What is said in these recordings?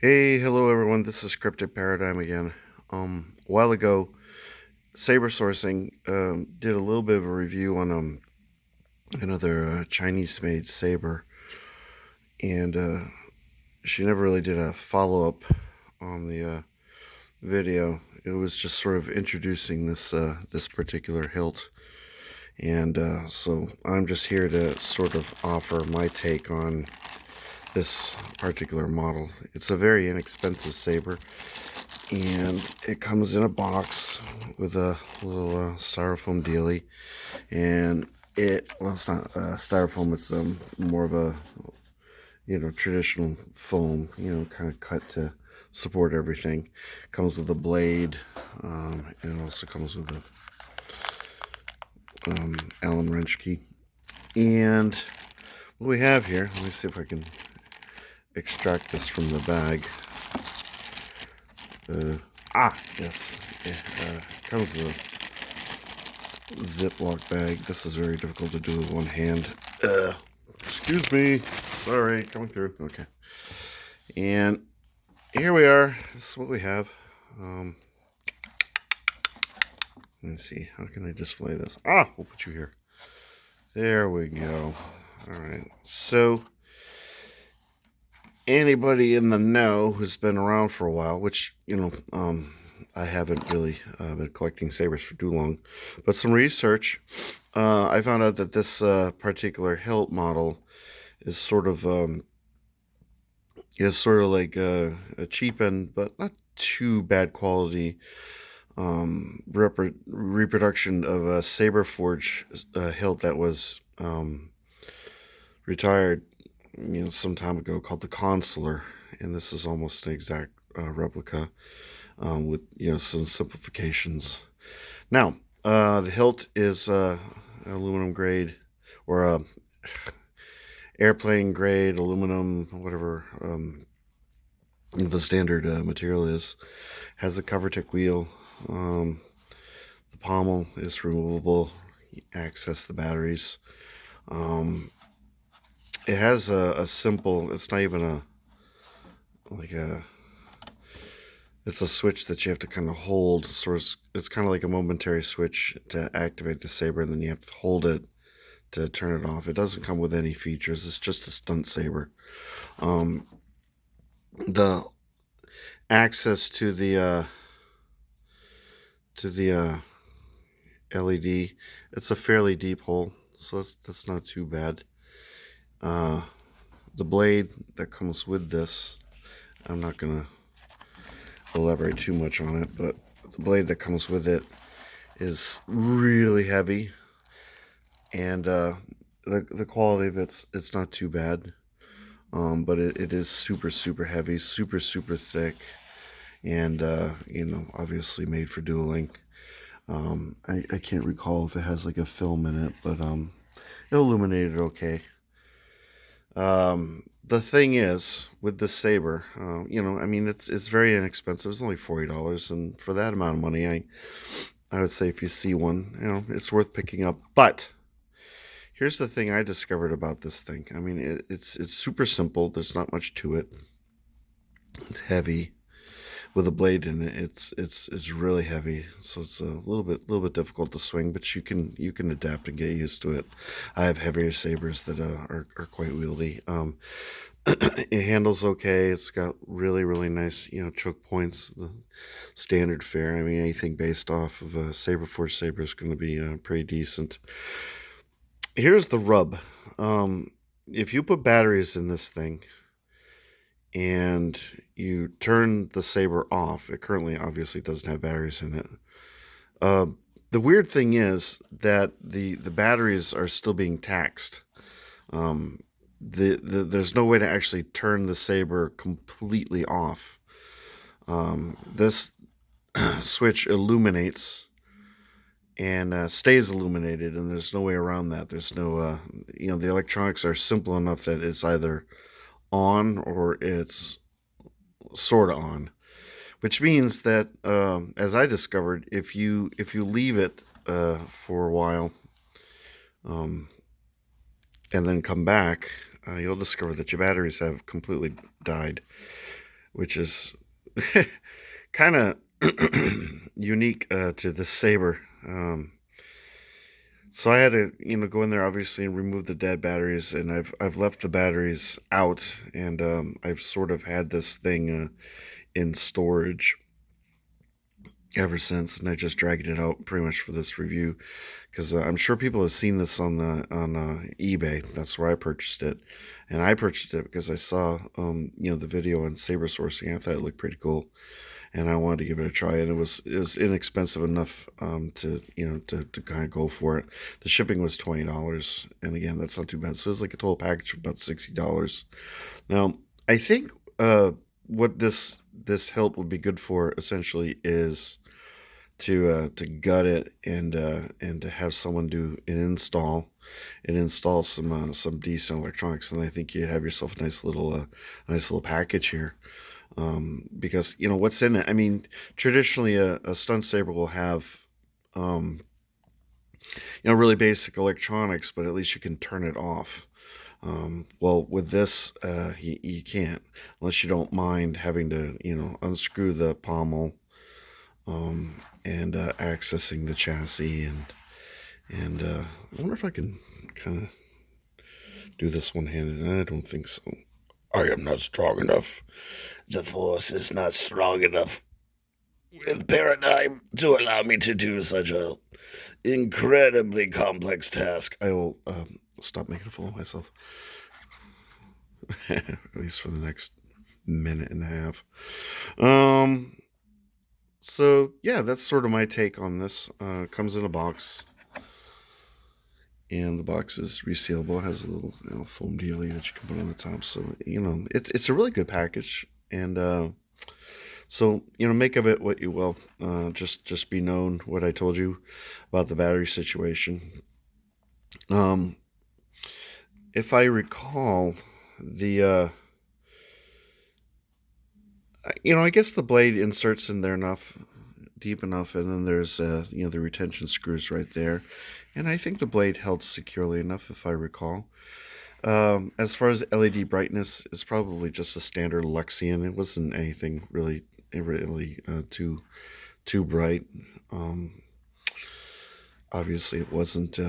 Hey, hello everyone. This is Cryptic Paradigm again. A while ago, Saber Sourcing did a little bit of a review on another Chinese-made saber, and she never really did a follow-up on the video. It was just sort of introducing this particular hilt, and so I'm just here to sort of offer my take on this particular model. It's a very inexpensive saber, and it comes in a box with a little styrofoam dealie, and well, it's not styrofoam, it's more of a traditional foam, kind of cut to support everything. Comes with a blade, and it also comes with a Allen wrench key. And what we have here, let me see if I can extract this from the bag. Yes. It comes with a Ziploc bag. This is very difficult to do with one hand. Excuse me. Sorry, coming through. Okay. And here we are. This is what we have. Let me see. How can I display this? We'll put you here. There we go. All right. So, anybody in the know who's been around for a while, which, I haven't really been collecting sabers for too long, but some research, I found out that this particular hilt model is sort of like a cheapened but not too bad quality reproduction of a saber forge hilt that was retired some time ago, called the Consular, and this is almost an exact replica with some simplifications. Now, the hilt is aluminum grade, or airplane grade aluminum, whatever the standard material is. Has a cover tick wheel. The pommel is removable. You access the batteries. It has a simple, it's not even it's a switch that you have to kind of hold. It's kind of like a momentary switch to activate the saber, and then you have to hold it to turn it off. It doesn't come with any features. It's just a stunt saber. The access to the LED, it's a fairly deep hole, so that's not too bad. The blade that comes with this, I'm not gonna elaborate too much on it, but the blade that comes with it is really heavy, and the quality of it's not too bad, but it is super heavy, super thick, and obviously made for dueling. I can't recall if it has like a film in it, but it illuminated okay. The thing is, with this saber, I mean, it's very inexpensive. It's only $40, and for that amount of money, I would say if you see one, it's worth picking up. But here's the thing I discovered about this thing. I mean, it's super simple. There's not much to it. It's heavy with a blade in it. It's really heavy, so it's a little bit difficult to swing, but you can adapt and get used to it. I have heavier sabers that are quite wieldy. It handles okay. It's got really nice choke points, the standard fare. I mean, anything based off of a saber forge saber is going to be pretty decent. Here's the rub. If you put batteries in this thing and you turn the saber off, it currently obviously doesn't have batteries in it. The weird thing is that the batteries are still being taxed. There's no way to actually turn the saber completely off. This switch illuminates and stays illuminated, and there's no way around that. There's no, the electronics are simple enough that it's either on or it's sort of on, which means that, as I discovered, if you leave it for a while, and then come back, you'll discover that your batteries have completely died. which is kind of unique to this saber. So I had to, go in there obviously and remove the dead batteries, and I've left the batteries out, and I've sort of had this thing in storage ever since, and I just dragged it out pretty much for this review because I'm sure people have seen this on eBay. That's where I purchased it, and I purchased it because I saw the video on saber sourcing. I thought it looked pretty cool, and I wanted to give it a try. And it was inexpensive enough to kind of go for it. The shipping was $20, and again, that's not too bad. So it was like a total package of about $60. Now I think what this hilt would be good for essentially is to gut it and to have someone do and install some decent electronics, and I think you have yourself a nice little package here. Because what's in it. I mean, traditionally a stun saber will have really basic electronics, but at least you can turn it off. Well, with this, you can't unless you don't mind having to unscrew the pommel and accessing the chassis and I wonder if I can kind of do this one handed. I don't think so. I am not strong enough. The force is not strong enough with paradigm to allow me to do such a incredibly complex task. I will stop making a fool of myself. At least for the next minute and a half. So yeah, that's sort of my take on this. Comes in a box, and the box is resealable. It has a little foam dealie that you can put on the top. So it's a really good package, and so make of it what you will. Just be known what I told you about the battery situation. If I recall, the I guess the blade inserts in there deep enough, and then there's the retention screws right there, and I think the blade held securely enough, if I recall. As far as LED brightness, it's probably just a standard Luxian. It wasn't anything really too bright. Obviously, it wasn't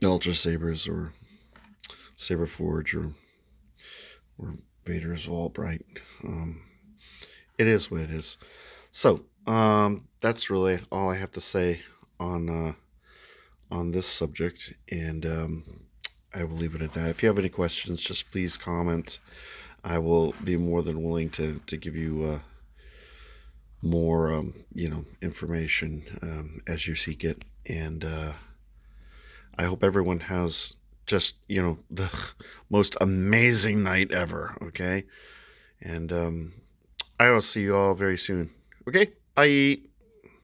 Ultra Sabers or Saber Forge or Vader's all bright. It is what it is. So that's really all I have to say on this subject, and I will leave it at that. If you have any questions, just please comment. I will be more than willing to give you more information as you seek it, and I hope everyone has just the most amazing night ever. Okay, and I will see you all very soon. Okay, bye.